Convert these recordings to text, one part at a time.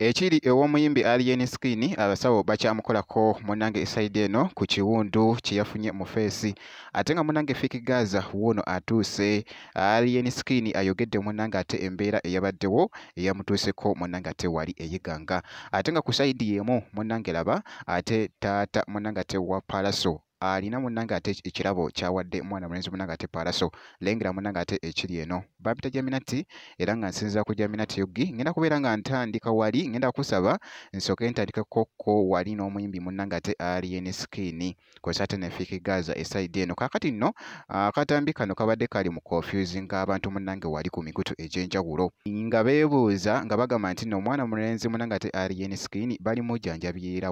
Ekiri ew'omuyimbi Alien Skin abasawo bakyamukolako munnange esaidi eno ku kiwundu kye yafunye mu feesi ate nga munnange Fiki Gaza wuuno atuuse. Alien Skin ayogedde munnange ate embeera eyabaddewo eyamutuuseko munnange ate wali eyiganga ate nga ku saidi y'emu munnange laba ate taata munnange ate wa Palaso alina munnange ate ekirabo kyawadde mwana mulenzi munnange ate Palaso lengera munnange ate ekiri eno bampita Jaminati era nga nsinza ku Jaminati Yogi ngenda kubeera nga ntandika wali ngenda kusaba nsooke ntandikeko wali n'omuyimbi munnange ate Alien Skin kw'ossa ate ne Fiki Gaza esaidi eno kaakati nno akatambi kano kabadde kali mu confusing abantu munnange wali ku mikutu egy'enjawulo nga beebuuza nga bagamba nti nno omwana mulenzi munnange ate Alien Skin bali mujjanjabira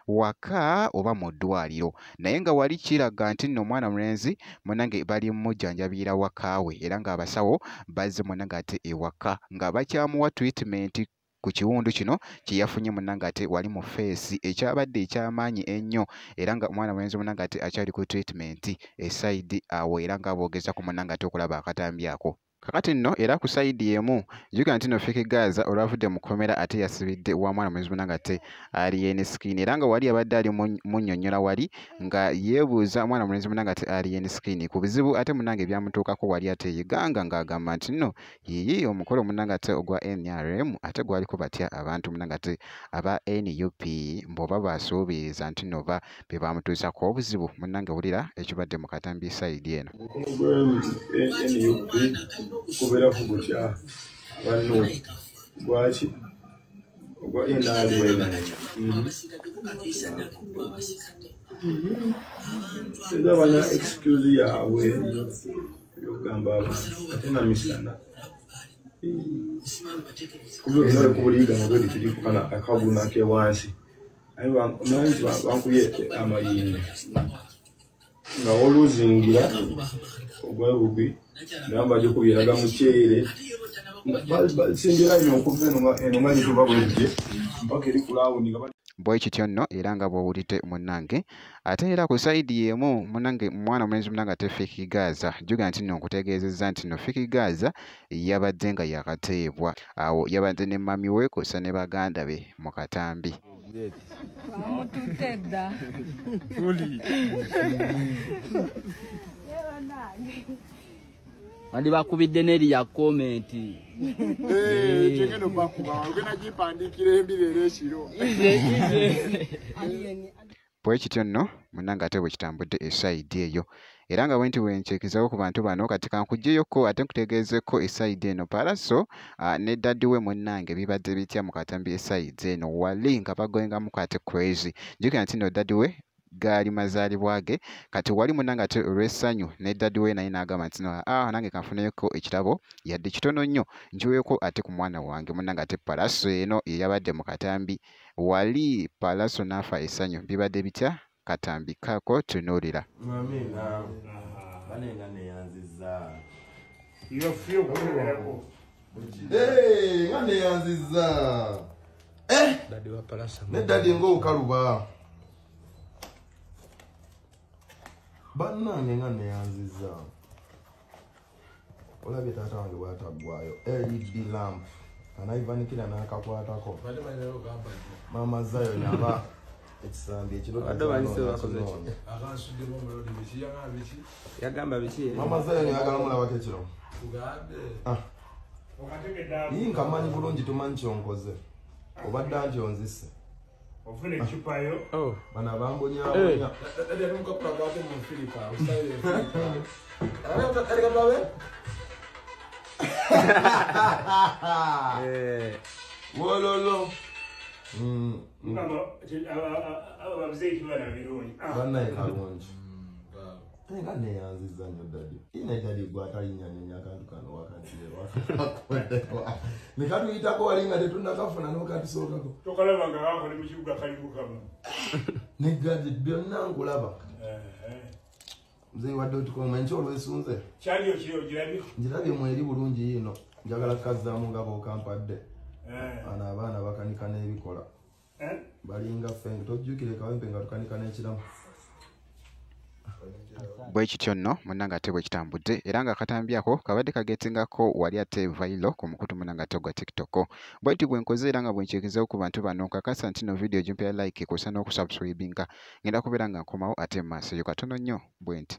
waka oba mu ddwaliro naye nga wali kiraga nti nno omwana mulenzi munnange bali mujjanjabira wakaawe era ng'abasawo bazze munnange ate ewaka nga bakyamuwa treatment ku kiwundu kino kye yafunye munnange ate wali mu feesi ekyabadde ekyamaanyi ennyo era nga omwana mulenzi munnange ate akyali ku treatment esaidi awo era nga boogeza ku munnange ate okulaba akatambi ako. Kakati nno era ku saidi y'emu juga nti no Fiki Gaza olwavudde mu kkomera ate yasibidde wa mwana mulenzi munnange ate Alien Skin era nga wali abadde ali munnyonnyola wali nga yeebuuza mwana mulenzi munnange ate Alien Skin ku bizibu ate munnange ebyamutuukako wali ate yiganga ng'agamba nti nno yiyi omukolo munnange ate ogwa NRM ate gwaliko batya abantu munnange ate aba NUP mboba basuubiriza nti nno ba be bamutuusako obuzibu munnange wulira ekibadde mu katambi saidi eno. Kubera kugutya banno gwaki ogwa NRM bana excuse yaabwe yogamba ate na misana kubera kubuliga ngo tuli kukana akabuna ke wansi ayi manzi bankuye amayini nga oluzingira ogwa bubi namba je kubiraga mukyere sinjira ino okuvuma eno tuba bwejje mpaka eri kulawo ninga bwe kityo nno era nga bw'owulidde munnange ate era ku saidi y'emu munnange mwana mulenzi munnange ate Fiki Gaza juga nti nno nkutegeezezza nti nno Fiki Gaza yabadde nga yakateebwa awo yabadde ne mami we kw'ossa ne baganda be mu katambi. Andi bakubidde neri ya comment chengeno bakuba ogena gipandikira embirere ekiro bwe kityo nno munnange ate bwe kitambudde esaidi eyo era nga bwenti wencekizawo ku bantu bano kati kankuggyeyoko ate nkutegeezeko esaidi eno Palaso ne daddi we munnange bibadde bitya mu katambi esaidi eno wali nga bagoyengamuko ate crazy jjukira nti nno daddi we gaali mazaalibwa ge kati wali munnange ate olw'essanyu ne daddi we naye n'agamba nti nange kanfuneko ekirabo yadde kitono nnyo nkiweeko ate ku mwana wange munnange ate Palaso eno eyabadde mu katambi wali Palaso n'afa essanyu bibadde bitya katambi kako tunuulira. Amina banenga neyanziza nga neyanziza Daddy wa Palaso ne daddy ng'okaluba bannange nga neyanziza olabye taata wange bw'ataggwayo LED lamp anaivanikira n'akakwatako mama zayo nyaba ekisambi ekiro yagamba biki mama zayo nyagala mulabako ekiro iyi nkamanyi bulungi tumanyi kyonkoze obadde anti onzise ofune chupayo bana bambonyabonya wololo banaye kalungi nga neyanziza nnyo dadi ine dadi gwatalinyanyanya akantu kano wakatirewa nekatuyitako wali nga tetunakafuna nokatusookako tokalabanga kako ne mukibuga kalimukama negadi byonna nkulaba mzee wadde otukoma enkyo olwesunze kyali okiri ogirabye njirabye mweri bulungi yino njagala kukazaamu nga bookampadde ana abaana bakanika n'ebikola balinga fenge tojjukire kawempe nga tukanika n'ekiramu bwe kityo nno munnange ate bwe kitambudde era nga akatambyako kabadde kagetingako wali ate vailo ku mukutu munnange ate gwa TikTok. Bweti bwe nkoze era nga bwe nkikizawo ku bantu bano nkakasa nti no video gimpya like kusa n'okusubscribinga ngenda kubeera nga nkomawo ate mu maaso yo katono nnyo bwe nti.